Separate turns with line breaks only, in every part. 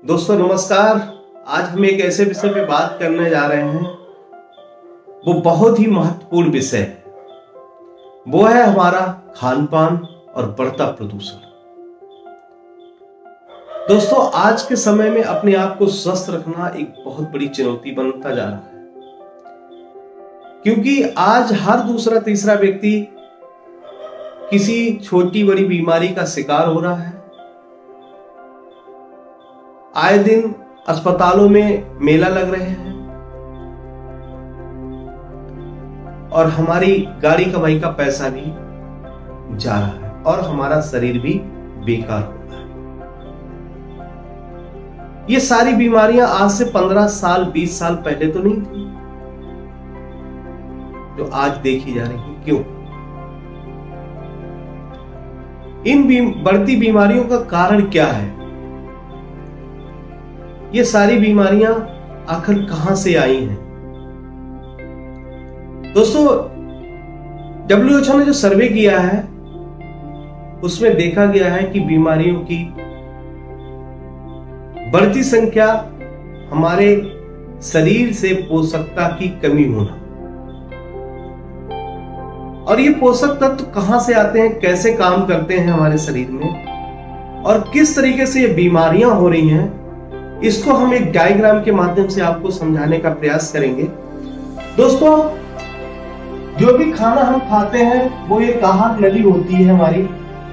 दोस्तों नमस्कार। आज हम एक ऐसे विषय पे बात करने जा रहे हैं, वो बहुत ही महत्वपूर्ण विषय है। वो है हमारा खान पान और बढ़ता प्रदूषण। दोस्तों आज के समय में अपने आप को स्वस्थ रखना एक बहुत बड़ी चुनौती बनता जा रहा है, क्योंकि आज हर दूसरा तीसरा व्यक्ति किसी छोटी बड़ी बीमारी का शिकार हो रहा है। आए दिन अस्पतालों में मेला लग रहे हैं और हमारी गाड़ी कमाई का पैसा भी जा रहा है और हमारा शरीर भी बेकार हो रहा है। ये सारी बीमारियां आज से 15 साल 20 साल पहले तो नहीं थी, जो आज देखी जा रही है। क्यों? इन बढ़ती बीमारियों का कारण क्या है? ये सारी बीमारियां आखिर कहां से आई हैं? दोस्तों WHO ने जो सर्वे किया है उसमें देखा गया है कि बीमारियों की बढ़ती संख्या हमारे शरीर से पोषकता की कमी होना, और ये पोषक तत्व कहां से आते हैं, कैसे काम करते हैं हमारे शरीर में और किस तरीके से ये बीमारियां हो रही हैं, इसको हम एक डायग्राम के माध्यम से आपको समझाने का प्रयास करेंगे। दोस्तों जो भी खाना हम खाते हैं वो एक आहार नली होती है हमारी,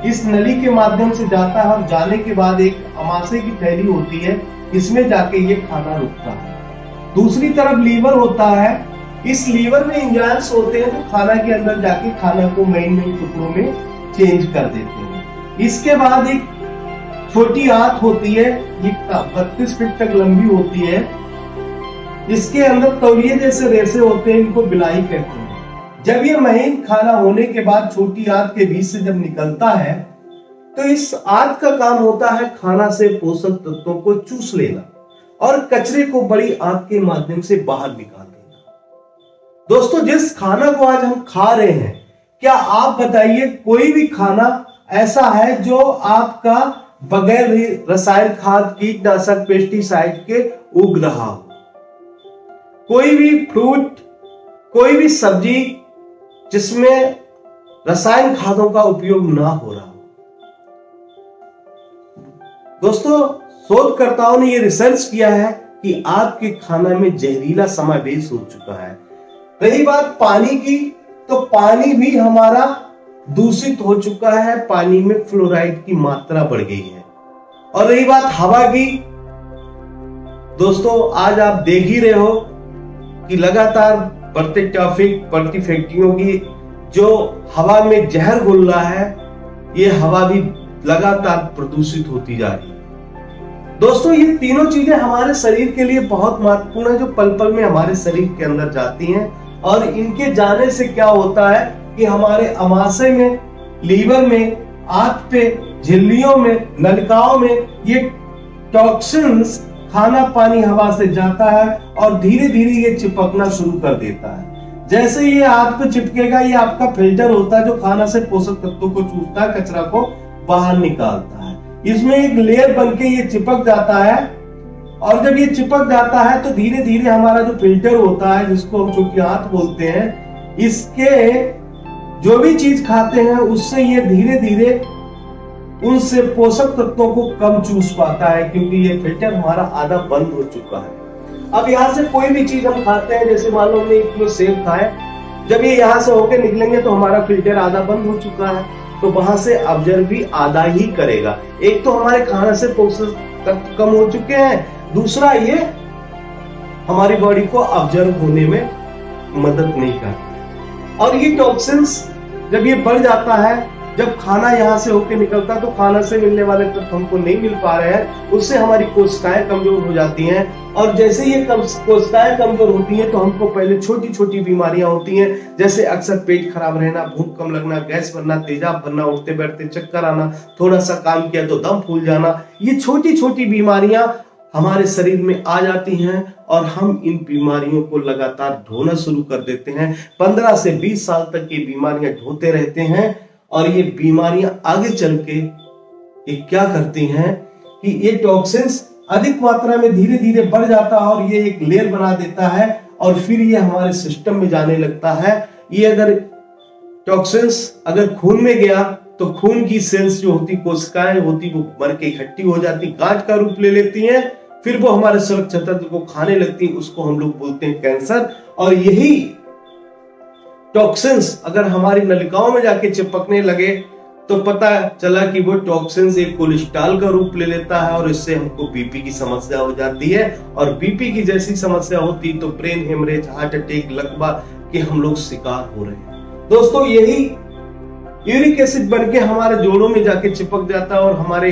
इस नली के माध्यम से जाता है और जाने के बाद एक अमाशय की थैली होती है, इसमें जाके ये खाना रुकता है। दूसरी तरफ लीवर होता है, इस लीवर में एंजाइम्स होते हैं जो खाना के अंदर जाके खाना को नए टुकड़ों में चेंज कर देते हैं। इसके बाद एक छोटी आंत होती है, ये 32 फीट तक लंबी होती है, इसके अंदर तौलिए जैसे रेशे होते हैं, इनको बिलाई कहते हैं। जब ये महीन खाना होने के बाद छोटी आंत के बीच से जब निकलता है तो इस आंत का काम होता है खाना से पोषक तत्वों को चूस लेना और कचरे को बड़ी आंत के माध्यम से बाहर निकाल देना। दोस्तों जिस खाना को आज हम खा रहे हैं, क्या आप बताइए कोई भी खाना ऐसा है जो आपका बगैर रसायन खाद कीटनाशक पेस्टिसाइड के उग रहा हो? कोई भी फ्रूट, कोई भी सब्जी जिसमें रसायन खादों का उपयोग ना हो रहा हो? दोस्तों शोधकर्ताओं ने यह रिसर्च किया है कि आपके खाना में जहरीला समावेश हो चुका है। रही बात पानी की, तो पानी भी हमारा दूषित हो चुका है, पानी में फ्लोराइड की मात्रा बढ़ गई है। और रही बात हवा की, दोस्तों आज आप देख ही रहे हो कि लगातार बढ़ते ट्रैफिक, बढ़ती फैक्ट्रियों की जो हवा में जहर घुल रहा है, ये हवा भी लगातार प्रदूषित होती जा रही है। दोस्तों ये तीनों चीजें हमारे शरीर के लिए बहुत महत्वपूर्ण है, जो पल पल में हमारे शरीर के अंदर जाती हैं, और इनके जाने से क्या होता है कि हमारे अमाशय में, लीवर में, आंत पे, झिल्लियों में, नलिकाओं में ये टॉक्सिन्स खाना पानी हवा से जाता है और धीरे धीरे ये चिपकना शुरू कर देता है। जैसे ये आंत पे चिपकेगा, ये आपका फिल्टर होता है जो खाना से पोषक तत्वों को चूसता है, कचरा को बाहर निकालता है। इसमें एक लेयर बनके ये चिपक जाता है, और जब ये चिपक जाता है तो धीरे धीरे हमारा जो फिल्टर होता है, जिसको हम छोटी आंत बोलते हैं, इसके जो भी चीज खाते हैं उससे ये धीरे धीरे उनसे पोषक तत्वों को कम चूस पाता है, क्योंकि ये फिल्टर हमारा आधा बंद हो चुका है। अब यहाँ से कोई भी चीज हम खाते हैं, जैसे मान लो हमने 1 किलो सेब खाए, जब ये यहाँ से होके निकलेंगे तो हमारा फिल्टर आधा बंद हो चुका है, तो वहां से ऑब्जर्व भी आधा ही करेगा। एक तो हमारे खाने से पोषक तत्व कम हो चुके हैं, दूसरा ये हमारी बॉडी को ऑब्जर्व होने में मदद नहीं करता। और ये टॉक्सिन्स जब ये बढ़ जाता है, जब खाना यहाँ से होके निकलता है तो खाना से मिलने वाले तत्व हमको नहीं मिल पा रहे हैं, उससे हमारी कोशिकाएं कमजोर हो जाती हैं, और जैसे ये कोशिकाएं कमजोर होती हैं तो हमको पहले छोटी छोटी बीमारियां होती हैं, जैसे अक्सर पेट खराब रहना, भूख कम लगना, गैस बनना, तेजाब बनना, उठते बैठते चक्कर आना, थोड़ा सा काम किया तो दम फूल जाना। ये छोटी छोटी बीमारियां हमारे शरीर में आ जाती हैं और हम इन बीमारियों को लगातार ढोना शुरू कर देते हैं। 15 से 20 साल तक ये बीमारियां ढोते रहते हैं, और ये बीमारियां आगे चल के ये क्या करती हैं कि ये टॉक्सिन्स अधिक मात्रा में धीरे धीरे बढ़ जाता है और ये एक लेयर बना देता है और फिर ये हमारे सिस्टम में जाने लगता है। ये अगर टॉक्सिन्स अगर खून में गया तो खून की सेल्स जो होती, कोशिकाएं होती, वो मर के इकट्ठी हो जाती, गांठ का रूप ले लेती हैं, फिर वो हमारे सुरक्षा तंत्र को खाने लगती, उसको हम लोग बोलते हैं कैंसर। और यही टॉक्सिन्स अगर हमारी नलिकाओं में जाके चिपकने लगे तो पता चला कि वो टॉक्सिन्स एक कोलेस्ट्रॉल का रूप ले लेता है और इससे हमको बीपी की समस्या हो जाती है। और बीपी की जैसी समस्या होती तो ब्रेन हेमरेज, हार्ट अटैक, लकवा के हम लोग शिकार हो रहे हैं। दोस्तों यही यूरिक एसिड बनके हमारे जोड़ों में जाके चिपक जाता है और हमारे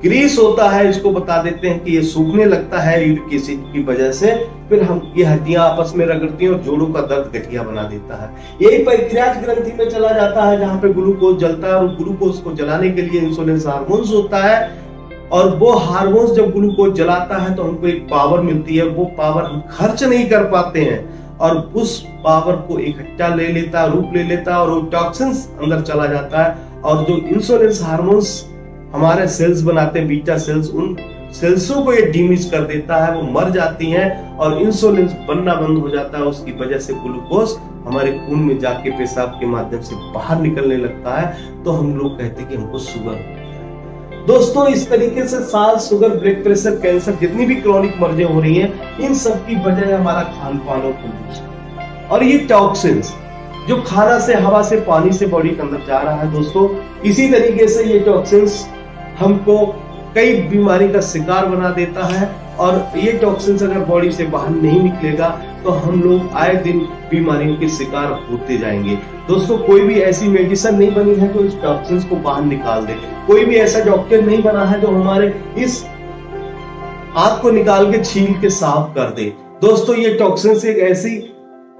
ग्रीस होता है, इसको बता देते हैं कि ये सूखने लगता है यूरिक एसिड की वजह से। फिर हम ये हड्डियां आपस में रगड़ती हैं और जोड़ों का दर्द गठिया बना देता है। यही पैंक्रियाज ग्रंथि में चला जाता है जहां पे ग्लूकोज जलता है और ग्लूकोज को जलाने के लिए इंसुलिन हार्मोन्स होता है और वो हार्मोन्स जब ग्लूकोज जलाता है तो हमको एक पावर मिलती है। वो पावर हम खर्च नहीं कर पाते हैं और उस पावर को इकट्ठा ले लेता है, रूप ले लेता है और वो टॉक्सिन्स अंदर चला जाता है। और जो इंसुलिन हार्मोन्स हमारे सेल्स बनाते हैं, बीटा सेल्स, उन सेल्सों को ये डैमेज कर देता है, वो मर जाती हैं और इंसुलिन बनना बंद हो जाता है। उसकी वजह से ग्लूकोज हमारे खून में जाके पेशाब के माध्यम से बाहर निकलने लगता है तो हम लोग कहते हैं कि हमको शुगर। दोस्तों इस तरीके से साल, शुगर, ब्लड प्रेशर, कैंसर, जितनी भी क्रॉनिक मर्जें हो रही हैं, इन सब की वजह है हमारा खान पान और पोल्यूशन। और ये टॉक्सिन्स जो खाना से, हवा से, पानी से बॉडी के अंदर जा रहा है दोस्तों, इसी तरीके से ये टॉक्सिन्स हमको कई बीमारी का शिकार बना देता है। और ये टॉक्सिन्स अगर बॉडी से बाहर नहीं निकलेगा तो हम लोग आए दिन बीमारियों के शिकार होते जाएंगे। दोस्तों कोई भी ऐसी मेडिसिन नहीं बनी है जो इस टॉक्सिन्स को बाहर निकाल दे। कोई भी ऐसा डॉक्टर नहीं बना है जो हमारे इस आग को निकाल के, छील के साफ कर दे। दोस्तों ये टॉक्सिन्स एक ऐसी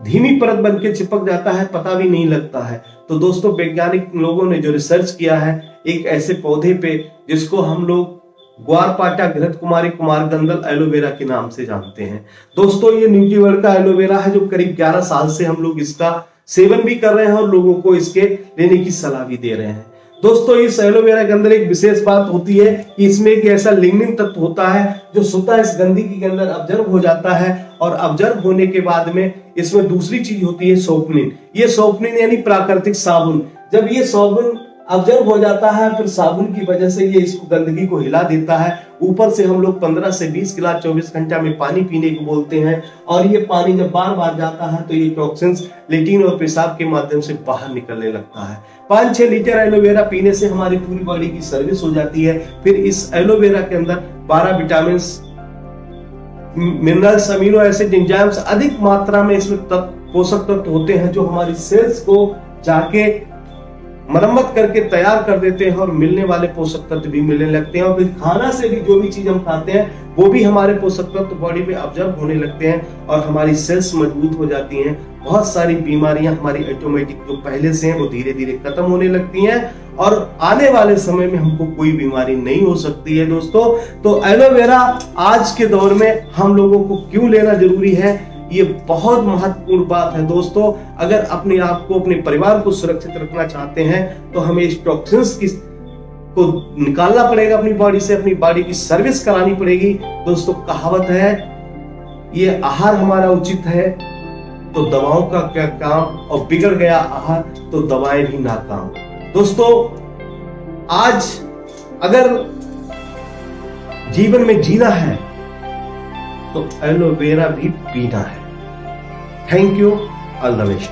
धीमी परत बन के चिपक जाता है, पता भी नहीं लगता है। तो दोस्तों वैज्ञानिक लोगों ने जो रिसर्च किया है एक ऐसे पौधे पे जिसको हम लोग ग्वारपाठा, घृत कुमारी, कुमारगंधल, एलोवेरा के नाम से जानते हैं। दोस्तों ये न्यूट्रीवर्ल्ड का एलोवेरा है जो करीब 11 साल से हम लोग इसका सेवन भी कर रहे हैं और लोगों को इसके लेने की सलाह भी दे रहे हैं। दोस्तों इस एलोवेरा के अंदर एक विशेष बात होती है कि इसमें एक ऐसा लिग्निन तत्व होता है जो स्वतः इस गंदगी के अंदर ऑब्जर्व हो जाता है और ऑब्जर्व होने के बाद में इसमें दूसरी चीज होती है सोपनिन। ये सोपनिन यानी प्राकृतिक साबुन। जब ये साबुन ऑब्जर्व हो जाता है फिर साबुन की वजह से ये इसको गंदगी को हिला देता है। ऊपर से हम लोग 15 से 20 गिलास 24 घंटा में पानी पीने को बोलते हैं और ये पानी जब बार बार जाता है तो ये टॉक्सिन्स लेट्रिन और पेशाब के माध्यम से बाहर निकलने लगता है। 5-6 लीटर एलोवेरा पीने से हमारी पूरी बॉडी की सर्विस हो जाती है। फिर इस एलोवेरा के अंदर 12 vitamin, minerals, amino acid, enzymes अधिक मात्रा में इसमें पोषक तत्व होते हैं जो हमारी सेल्स को जाके मरम्मत करके तैयार कर देते हैं और मिलने वाले पोषक तत्व भी मिलने लगते हैं। और फिर खाना से भी जो भी चीज हम खाते हैं वो भी हमारे पोषक तत्व बॉडी में ऑब्जर्व होने लगते हैं और हमारी सेल्स मजबूत हो जाती हैं। बहुत सारी बीमारियां हमारी ऑटोमेटिक जो पहले से हैं वो धीरे धीरे खत्म होने लगती हैं और आने वाले समय में हमको कोई बीमारी नहीं हो सकती है। दोस्तों तो एलोवेरा आज के दौर में हम लोगों को क्यों लेना जरूरी है, ये बहुत महत्वपूर्ण बात है। दोस्तों अगर अपने आप को, अपने परिवार को सुरक्षित रखना चाहते हैं तो हमें इस टॉक्सिन्स को निकालना पड़ेगा अपनी बॉडी से, अपनी बॉडी की सर्विस करानी पड़ेगी। दोस्तों कहावत है ये आहार हमारा उचित है तो दवाओं का क्या काम, और बिगड़ गया आहार तो दवाएं भी नाकाम। दोस्तों आज अगर जीवन में जीना है तो एलोवेरा भी पीना है। Thank you, all the best.